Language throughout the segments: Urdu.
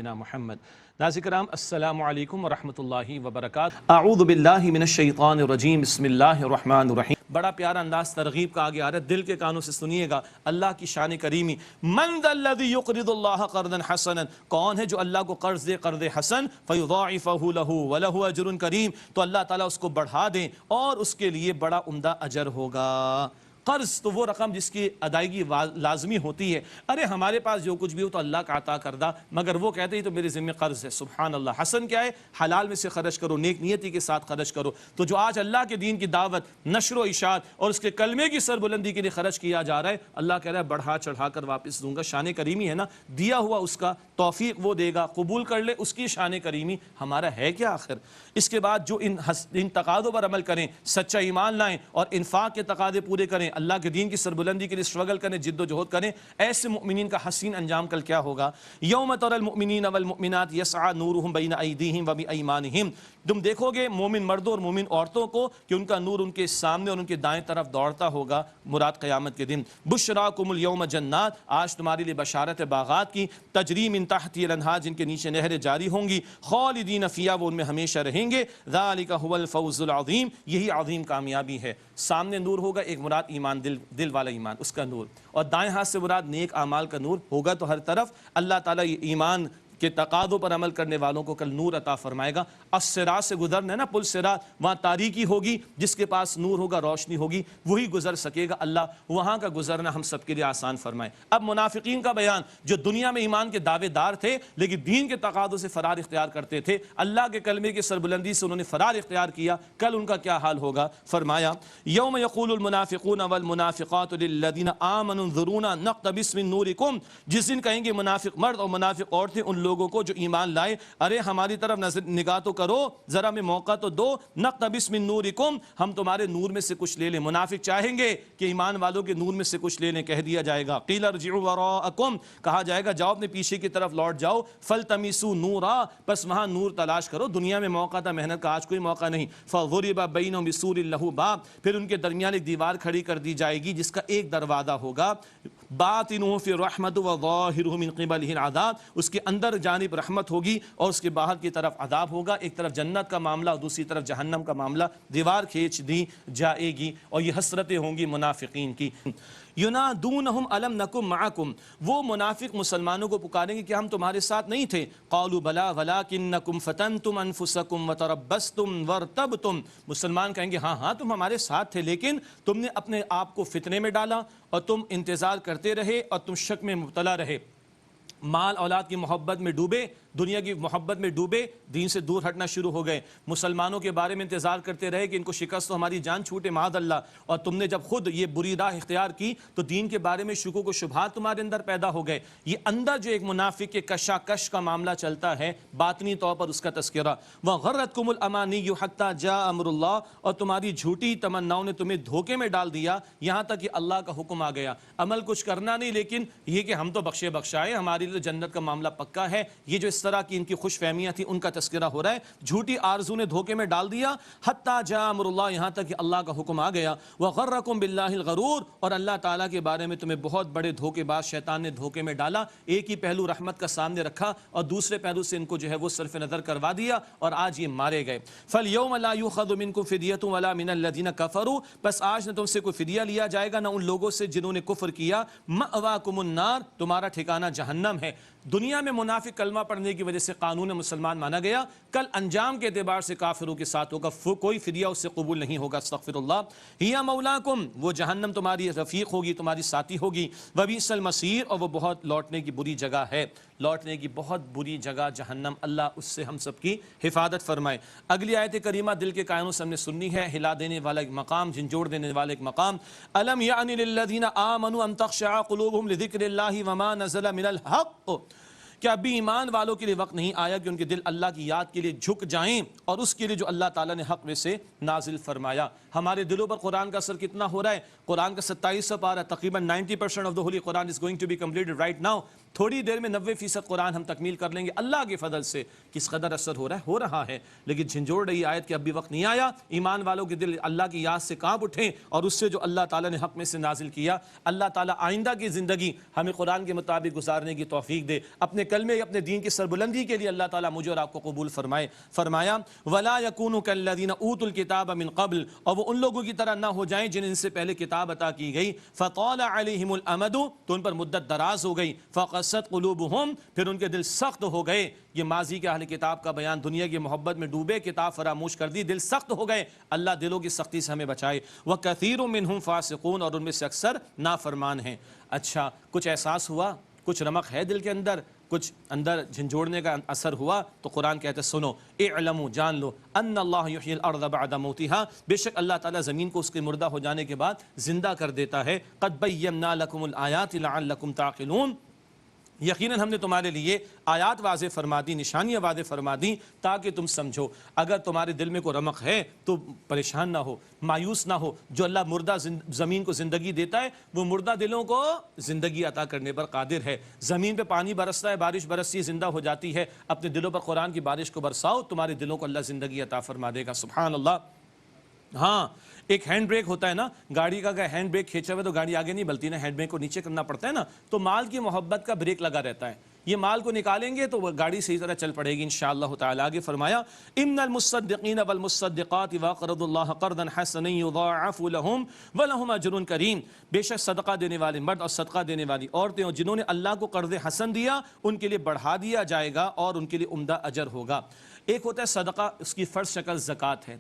محمد ناظرین کرام السلام علیکم ورحمۃ اللہ وبرکاتہ۔ اعوذ باللہ من الشیطان الرجیم، بسم اللہ الرحمن الرحیم۔ بڑا پیارا انداز ترغیب کا آگے آ رہا ہے، دل کے کانوں سے سنیے گا اللہ کی شان کریمی۔ من ذا الذی یقرض اللہ قرضا حسنا، کون ہے جو اللہ کو قرض دے قرض حسن، فیضاعفہ لہ ولہ اجر کریم، تو اللہ تعالیٰ اس کو بڑھا دیں اور اس کے لیے بڑا عمدہ اجر ہوگا۔ قرض تو وہ رقم جس کی ادائیگی لازمی ہوتی ہے۔ ارے ہمارے پاس جو کچھ بھی ہو تو اللہ کا عطا کردہ، مگر وہ کہتے ہیں تو میرے ذمہ قرض ہے۔ سبحان اللہ۔ حسن کیا ہے؟ حلال میں سے خرچ کرو، نیک نیتی کے ساتھ خرچ کرو۔ تو جو آج اللہ کے دین کی دعوت، نشر و اشاعت اور اس کے کلمے کی سربلندی کے لیے خرچ کیا جا رہا ہے، اللہ کہہ رہا ہے بڑھا چڑھا کر واپس دوں گا۔ شان کریمی ہے نا، دیا ہوا اس کا، توفیق وہ دے گا، قبول کر لے اس کی شان کریمی، ہمارا ہے کیا آخر؟ اس کے بعد جو ان تقاضوں پر عمل کریں، سچا ایمان لائیں اور انفاق کے تقاضے پورے کریں، اللہ کے دین کی سربلندی کے لیے اسٹرگل کریں، جد و جہد کریں، ایسے مؤمنین کا حسین انجام کل کیا ہوگا؟ یوم تری المؤمنین والمؤمنات یسعی نورہم بین ایدیہم وبایمانہم، تم دیکھو گے مومن مردوں اور مومن عورتوں کو کہ ان کا نور ان کے سامنے اور ان کے دائیں طرف دوڑتا ہوگا مراد قیامت کے دن۔ بشراکم اليوم جنات، آج تمہارے لیے بشارت باغات کی، تجری من تحتها الانہار، جن کے نیچے نہریں جاری ہوں گی، خالدین فیہا، وہ ان میں ہمیشہ رہیں گے، ذالک هو الفوز العظیم، یہی عظیم کامیابی ہے۔ سامنے نور ہوگا، ایک مراد ایمان، دل والا ایمان، اس کا نور، اور دائیں ہاتھ سے مراد نیک اعمال کا نور ہوگا۔ تو ہر طرف اللہ تعالیٰ یہ ایمان کہ تقاضوں پر عمل کرنے والوں کو کل نور عطا فرمائے گا۔ الصراط سے گزرنا ہے نا، پل صراط، وہاں تاریکی ہوگی، جس کے پاس نور ہوگا، روشنی ہوگی، وہی گزر سکے گا۔ اللہ وہاں کا گزرنا ہم سب کے لیے آسان فرمائے۔ اب منافقین کا بیان، جو دنیا میں ایمان کے دعوے دار تھے لیکن دین کے تقاضوں سے فرار اختیار کرتے تھے، اللہ کے کلمے کی سربلندی سے انہوں نے فرار اختیار کیا، کل ان کا کیا حال ہوگا؟ فرمایا یوم یقول المنافقون والمنافقات للذین آمنوا انظرونا نقتبس من نورکم، جس دن کہیں گے منافق مرد اور منافق عورتیں ان لوگوں کو جو ایمان لائے، ارے ہماری طرف نگاہ تو کرو، ذرا ہمیں موقع تو دو، نقتبس من نورکم، ہم تمہارے نور میں سے کچھ لے لیں۔ منافق چاہیں گے کہ ایمان والوں کے نور میں سے کچھ لے لیں، کہہ دیا جائے گا قیل ارجعوا وراءکم، کہا جائے گا جاؤ اپنے پیچھے کی طرف لوٹ جاؤ، فالتمسوا نورا، بس وہاں نور تلاش کرو، دنیا میں موقع تھا، محنت کا آج کوئی موقع نہیں۔ فضرب بینہم بسور لہ باب، پھر ان کے درمیان ایک دیوار کھڑی کر دی جائے گی جس کا ایک دروازہ ہوگا، باطنہ فی الرحمۃ وظاہرہ من قبلہ العذاب، اس کے اندر جانب رحمت ہوگی اور اس کے باہر کی طرف عذاب ہوگا۔ ایک طرف جنت کا معاملہ اور دوسری طرف جہنم کا معاملہ، دیوار کھینچ دی جائے گی اور یہ حسرتیں ہوں گی منافقین کی۔ ینادونہم الم نکم معکم، وہ منافق مسلمانوں کو پکاریں گے کہ ہم تمہارے ساتھ نہیں تھے۔ قالوا بلا ولکنکم فتنتم انفسکم وتربصتم وارتبتم، مسلمان کہیں گے ہاں ہاں تم ہمارے ساتھ تھے، لیکن تم نے اپنے آپ کو فتنے میں ڈالا اور تم انتظار کرتے رہے اور تم شک میں مبتلا رہے، مال اولاد کی محبت میں ڈوبے، دنیا کی محبت میں ڈوبے، دین سے دور ہٹنا شروع ہو گئے، مسلمانوں کے بارے میں انتظار کرتے رہے کہ ان کو شکست تو ہماری جان چھوٹے معاذ اللہ، اور تم نے جب خود یہ بری راہ اختیار کی تو دین کے بارے میں شکوک و شبہات تمہارے اندر پیدا ہو گئے۔ یہ اندر جو ایک منافق کے کشاکش کا معاملہ چلتا ہے، باطنی طور پر اس کا تذکرہ، وَغَرَّتْكُمُ الْأَمَانِيُّ حَتَّى جَاءَ أَمْرُ اللَّهِ، اور تمہاری جھوٹی تمناؤں نے تمہیں دھوکے میں ڈال دیا یہاں تک کہ اللہ کا حکم آ گیا۔ عمل کچھ کرنا نہیں، لیکن یہ کہ ہم تو بخشے بخشائے، ہمارے لیے جنت کا معاملہ پکا ہے، یہ جو اس طرح کی ان کی خوش فہمیاں تھیں ان کا تذکرہ ہو رہا ہے۔ جھوٹی آرزو نے دھوکے میں ڈال دیا، حتیٰ جاء امر اللہ، یہاں تک کہ اللہ کا حکم آ گیا، وغرکم باللہ الغرور، اور اللہ تعالیٰ کے بارے میں تمہیں بہت بڑے دھوکے باز شیطان نے دھوکے میں ڈالا۔ ایک ہی پہلو رحمت کا سامنے رکھا اور دوسرے پہلو سے ان کو جو ہے وہ صرف نظر کروا دیا اور آج یہ مارے گئے۔ فالیوم لا یؤخذ منکم فدیۃ ولا من الذین کفروا، بس آج نہ تم سے کوئی فدیہ لیا جائے گا نہ ان لوگوں سے جنہوں نے کفر کیا۔ مأواکم النار، تمہارا ٹھکانہ جہنم ہے۔ دنیا میں منافق کلمہ پڑھنے کی وجہ سے قانون مسلمان مانا گیا، کل انجام کے اعتبار سے کافروں کے ساتھ ہوگا، کوئی فدیہ اس سے قبول نہیں ہوگا۔ استغفر اللہ۔ ہی مولاکم، وہ جہنم تمہاری رفیق ہوگی، تمہاری ساتھی ہوگی۔ وبئس المصیر، اور وہ بہت لوٹنے کی بری جگہ ہے، لوٹنے کی بہت بری جگہ جہنم، اللہ اس سے ہم سب کی حفاظت فرمائے۔ اگلی آیت کریمہ دل کے کائنوں سے ہم نے سننی ہے، ہلا دینے والا ایک مقام، جھنجھوڑ دینے والا ایک مقام۔ الم یعن للذین آمنوا ان تخشع قلوبهم لذکر اللہ وما نزل من الحق، کیا ابھی ایمان والوں کے لیے وقت نہیں آیا کہ ان کے دل اللہ کی یاد کے لیے جھک جائیں اور اس کے لیے جو اللہ تعالیٰ نے حق میں سے نازل فرمایا؟ ہمارے دلوں پر قرآن کا اثر کتنا ہو رہا ہے؟ قرآن کا 27 پارہ، تقریباً 90% of the holy Quran is going to be completed right now۔ تھوڑی دیر میں 90% قرآن ہم تکمیل کر لیں گے اللہ کے فضل سے. کس قدر اثر ہو رہا ہے لیکن جھنجھوڑ رہی آیت کہ اب بھی وقت نہیں آیا. ایمان والوں کے دل اللہ کی یاد سے کانپ اٹھیں اور اس سے جو اللہ تعالیٰ نے حق میں سے نازل کیا. اللہ تعالیٰ آئندہ کی زندگی ہمیں قرآن کے مطابق گزارنے کی توفیق دے. اپنے کلمے اپنے دین کی سربلندی کے لیے اللہ تعالیٰ مجھے اور آپ کو قبول فرمائے. فرمایا وَلَا يَكُونُوا كَالَّذِينَ أُوتُوا الْكِتَابَ مِنْ قَبْلُ, اور وہ ان لوگوں کی طرح نہ ہو جائیں جن سے پہلے کتاب عطا کی گئی. فَطَالَ عَلَيْهِمُ الْأَمَدُ, تو ان پر مدت دراز ہو گئی. فَقَسَتْ قُلُوبُهُمْ, پھر ان کے دل سخت ہو گئے. یہ ماضی کے اہل کتاب کا بیان, دنیا کی محبت میں ڈوبے, کتاب فراموش کر دی, دل سخت ہو گئے. اللہ دلوں کی سختی سے ہمیں بچائے. وَكَثِيرٌ مِّنْهُمْ فَاسِقُونَ, اور ان میں سے اکثر نافرمان ہیں. اچھا کچھ احساس ہوا, کچھ رمق ہے دل کے اندر, کچھ اندر جھنجھوڑنے کا اثر ہوا, تو قرآن کہتے سنو, اعلموا, جان لو, ان اللہ یحیی الارض بعد موتها, بے شک اللہ تعالیٰ زمین کو اس کے مردہ ہو جانے کے بعد زندہ کر دیتا ہے. قد بینا لکم الآیات لعلکم تعقلون, یقیناً ہم نے تمہارے لیے آیات واضح فرما دی, نشانیاں واضح فرما دی تاکہ تم سمجھو. اگر تمہارے دل میں کوئی رمق ہے تو پریشان نہ ہو, مایوس نہ ہو. جو اللہ مردہ زمین کو زندگی دیتا ہے وہ مردہ دلوں کو زندگی عطا کرنے پر قادر ہے. زمین پہ پانی برستا ہے, بارش برستی ہے, زندہ ہو جاتی ہے. اپنے دلوں پر قرآن کی بارش کو برساؤ, تمہارے دلوں کو اللہ زندگی عطا فرما دے گا. سبحان اللہ. ہاں ایک ہینڈ بریک ہوتا ہے نا گاڑی کا, اگر ہینڈ بریک کھینچا ہوا تو گاڑی آگے نہیں بلتی نا, ہینڈ بریک کو نیچے کرنا پڑتا ہے نا. تو مال کی محبت کا بریک لگا رہتا ہے. یہ مال کو نکالیں گے تو گاڑی صحیح طرح چل پڑے گی انشاءاللہ تعالی. آگے فرمایا ان المصدقین والمصدقات واقرضوا اللہ قرضا حسنا یضاعف لهم ولهم اجر کریم, بے شک صدقہ دینے والے مرد اور صدقہ دینے والی عورتیں اور جنہوں نے اللہ کو قرض حسن دیا ان کے لیے بڑھا دیا جائے گا اور ان کے لیے عمدہ اجر ہوگا. ایک ہوتا ہے صدقہ, اس کی فرض شکل زکوٰۃ ہے.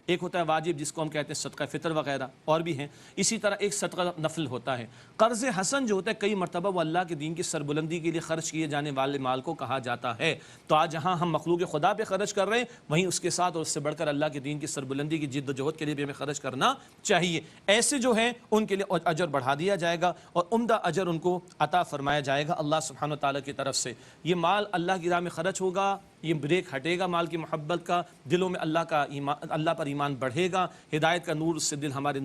ایک ہوتا ہے واجب جس کو ہم کہتے ہیں صدقہ فطر وغیرہ, اور بھی ہیں. اسی طرح ایک صدقہ نفل ہوتا ہے. قرض حسن جو ہوتا ہے کئی مرتبہ وہ اللہ کے دین کی سربلندی کے لیے خرچ کیے جانے والے مال کو کہا جاتا ہے. تو آج جہاں ہم مخلوق خدا پہ خرچ کر رہے ہیں وہیں اس کے ساتھ اور اس سے بڑھ کر اللہ کے دین کی سربلندی کی جد و جہد کے لیے بھی ہمیں خرچ کرنا چاہیے. ایسے جو ہیں ان کے لیے اجر بڑھا دیا جائے گا اور عمدہ اجر ان کو عطا فرمایا جائے گا اللہ سبحانہ و تعالیٰ کی طرف سے. یہ مال اللہ کی راہ میں خرچ ہوگا, یہ بریک ہٹے گا مال کی محبت کا, دلوں میں اللہ پر ایمان بڑھے گا, ہدایت کا نور سے ہمارے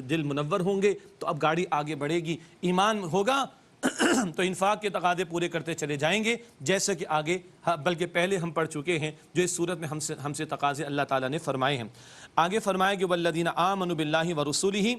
دل منور ہوں گے, تو اب گاڑی آگے بڑھے گی. ایمان ہوگا تو انفاق کے تقاضے پورے کرتے چلے جائیں گے, جیسے کہ آگے بلکہ پہلے ہم پڑھ چکے ہیں جو اس صورت میں ہم سے تقاضے اللہ تعالیٰ نے فرمائے ہیں. آگے فرمائے کہ والذین آمنوا باللہ ورسولہ,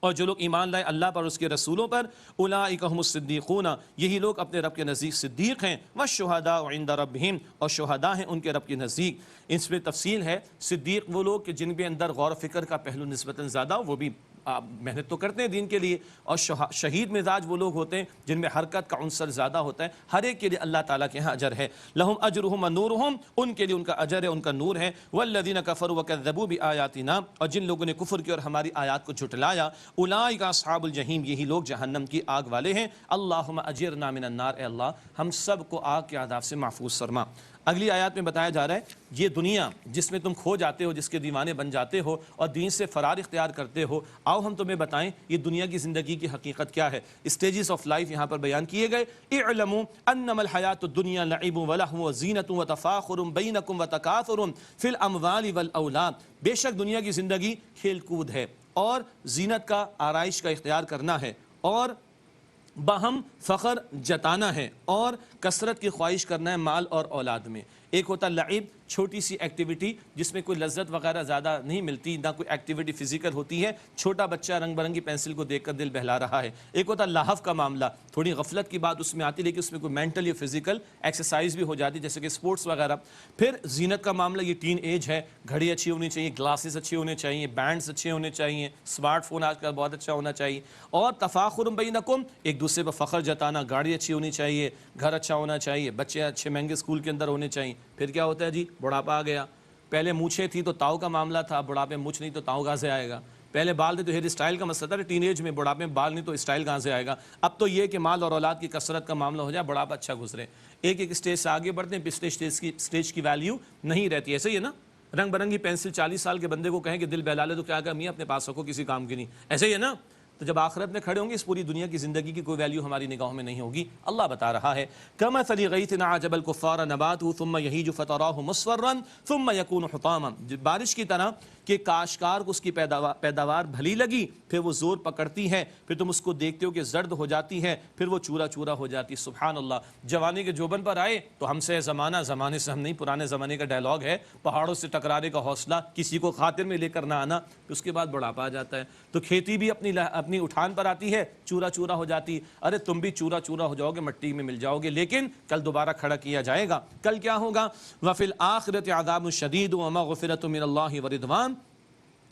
اور جو لوگ ایمان لائے اللہ پر اور اس کے رسولوں پر, اولئک هم الصدیقون, یہی لوگ اپنے رب کے نزدیک صدیق ہیں. والشہداء عند ربہم, اور شہداء ہیں ان کے رب کے نزدیک. اس میں تفصیل ہے. صدیق وہ لوگ کہ جن کے اندر غور و فکر کا پہلو نسبتاً زیادہ ہو, وہ بھی محنت تو کرتے ہیں دین کے لیے. اور شہید مزاج وہ لوگ ہوتے ہیں جن میں حرکت کا عنصر زیادہ ہوتا ہے. ہر ایک کے لیے اللہ تعالیٰ کے ہاں اجر ہے. لہم اجرہم و نورہم, ان کے لیے ان کا اجر ہے, ان کا نور ہے. والذین کفروا وکذبوا بآیاتنا, اور جن لوگوں نے کفر کیا اور ہماری آیات کو جھٹلایا, اولئک اصحاب الجحیم, یہی لوگ جہنم کی آگ والے ہیں. اللہم اجرنا من النار, اے اللہ ہم سب کو آگ کے عذاب سے محفوظ فرما. اگلی آیات میں بتایا جا رہا ہے یہ دنیا جس میں تم کھو جاتے ہو, جس کے دیوانے بن جاتے ہو اور دین سے فرار اختیار کرتے ہو, آؤ ہم تمہیں بتائیں یہ دنیا کی زندگی کی حقیقت کیا ہے. اسٹیجز آف لائف یہاں پر بیان کیے گئے. اعلموا انما الحیات الدنیا لعب ولہو وزینۃ وتفاخر بینکم وتکاثر فی الاموال والاولاد, بے شک دنیا کی زندگی کھیل کود ہے اور زینت کا, آرائش کا اختیار کرنا ہے, اور باہم فخر جتانا ہے, اور کثرت کی خواہش کرنا ہے مال اور اولاد میں. ایک ہوتا لعب, چھوٹی سی ایکٹیویٹی جس میں کوئی لذت وغیرہ زیادہ نہیں ملتی, نہ کوئی ایکٹیویٹی فزیکل ہوتی ہے, چھوٹا بچہ رنگ برنگی پینسل کو دیکھ کر دل بہلا رہا ہے. ایک ہوتا لاحف کا معاملہ, تھوڑی غفلت کی بات اس میں آتی لیکن اس میں کوئی مینٹل یا فزیکل ایکسرسائز بھی ہو جاتی جیسے کہ سپورٹس وغیرہ. پھر زینت کا معاملہ, یہ ٹین ایج ہے, گھڑی اچھی ہونی چاہیے, گلاسز اچھے ہونے چاہیے, بینڈز اچھے ہونے چاہیے, اسمارٹ فون آج کل بہت اچھا ہونا چاہیے. اور تفاخر بینکم, ایک دوسرے پر فخر جتانا, گاڑی اچھی ہونی چاہیے, گھر اچھا ہونا چاہیے, بچے اچھے مہنگے اسکول کے اندر ہونے چاہیے. پھر کیا ہوتا ہے جی, بڑھاپا آ گیا. پہلے مونچھیں تھی تو تاؤ کا معاملہ تھا, بڑھاپے میں مونچھ نہیں تو تاؤ کہاں سے آئے گا. پہلے بال تھے تو ہیئر اسٹائل کا مسئلہ تھا, ٹین ایج میں بڑھاپے میں بال نہیں تو اسٹائل کہاں سے آئے گا. اب تو یہ کہ مال اور اولاد کی کثرت کا معاملہ ہو جائے, بڑھاپا اچھا گزرے, ایک ایک اسٹیج سے آگے بڑھتے ہیں, پچھلے اسٹیج کی ویلیو نہیں رہتی. ایسے ہی ہے نا, رنگ برنگی پینسل 40 سال کے بندے کو کہیں کہ دل بہلا لے تو کیا کہا, میاں اپنے پاس رکھو کسی کام کی نہیں, ایسے ہی ہے نا. تو جب آخرت میں کھڑے ہوں گے اس پوری دنیا کی زندگی کی کوئی ویلیو ہماری نگاہوں میں نہیں ہوگی۔ اللہ بتا رہا ہے کمثل غیث اعجب الکفار نباتہ ثم یہیج فتراہ مصفرا ثم یکون حطاما، بارش کی طرح کہ کاشتکار کو اس کی پیداوار بھلی لگی، پھر وہ زور پکڑتی ہے، پھر تم اس کو دیکھتے ہو کہ زرد ہو جاتی ہے، پھر وہ چورا چورا ہو جاتی۔ سبحان اللہ، جوانی کے جوبن پر آئے تو ہم سے زمانہ، زمانے سے ہم نہیں، پرانے زمانے کا ڈائلاگ ہے، پہاڑوں سے ٹکرانے کا حوصلہ کسی کو خاطر میں لے کر نہ آنا، اس کے بعد بڑھاپا آ جاتا ہے۔ تو کھیتی بھی اپنی اٹھان پر آتی ہے، چورا چورا ہو جاتی، ارے تم بھی چورا چورا ہو جاؤ گے، مٹی میں مل جاؤ گے، لیکن کل دوبارہ کھڑا کیا جائے گا۔ کل کیا ہوگا؟ وَفِي الْآخِرَةِ عَذَابٌ شَدِيدٌ وَمَغْفِرَةٌ مِّنَ اللَّهِ وَرِضْوَانٌ،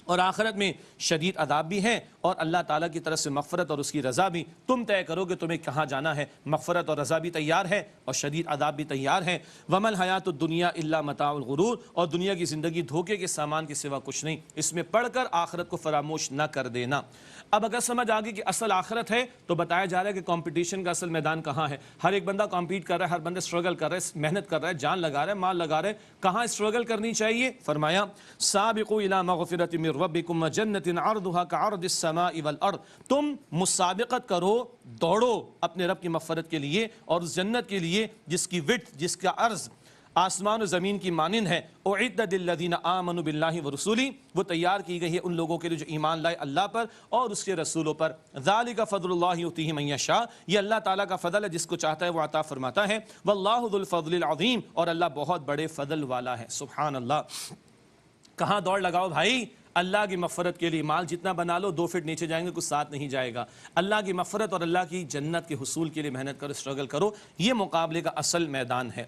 اور آخرت میں شدید عذاب بھی ہے اور اللہ تعالیٰ کی طرف سے مغفرت اور اس کی رضا بھی۔ تم طے کرو کہ تمہیں کہاں جانا ہے، مغفرت اور رضا بھی تیار ہے اور شدید عذاب بھی تیار ہے۔ وَمَا الْحَيَاةُ الدُّنْيَا إِلَّا مَتَاعُ الْغُرُورِ، اور دنیا کی زندگی دھوکے کے سامان کے سوا کچھ نہیں، اس میں پڑھ کر آخرت کو فراموش نہ کر دینا۔ اب اگر سمجھ آگے کہ اصل آخرت ہے تو بتایا جا رہا ہے کہ کمپٹیشن کا اصل میدان کہاں ہے۔ ہر ایک بندہ کمپیٹ کر رہا ہے، ہر بندہ اسٹرگل کر رہا ہے، محنت کر رہا ہے، جان لگا رہا ہے، مال لگا رہا ہے۔ کہاں اسٹرگل کرنی چاہیے؟ فرمایا سابقوا الی مغفرۃ من ربکم وجنۃ عرضها كعرض السماء والارض، تم مسابقت کرو، دوڑو اپنے رب کی مغفرت کے لیے اور اس جنت کے لیے جس کی وڈتھ، جس کا عرض آسمان و زمین کی مانند ہے۔ اعدت للذین آمنوا باللہ ورسولہ، وہ تیار کی گئی ہے ان لوگوں کے لیے جو ایمان لائے اللہ پر اور اس کے رسولوں پر۔ ذالک فضل اللہ یؤتیہ من یشاء، یہ اللہ تعالیٰ کا فضل ہے، جس کو چاہتا ہے وہ عطا فرماتا ہے۔ واللہ ذو الفضل العظیم، اور اللہ بہت بڑے فضل والا ہے۔ سبحان اللہ۔ کہاں دوڑ لگاؤ بھائی؟ اللہ کی مغفرت کے لیے مال جتنا بنا لو، 2 فٹ نیچے جائیں گے کچھ ساتھ نہیں جائے گا۔ اللہ کی مغفرت اور اللہ کی جنت کے حصول کے لیے محنت کرو، اسٹرگل کرو، یہ مقابلے کا اصل میدان ہے۔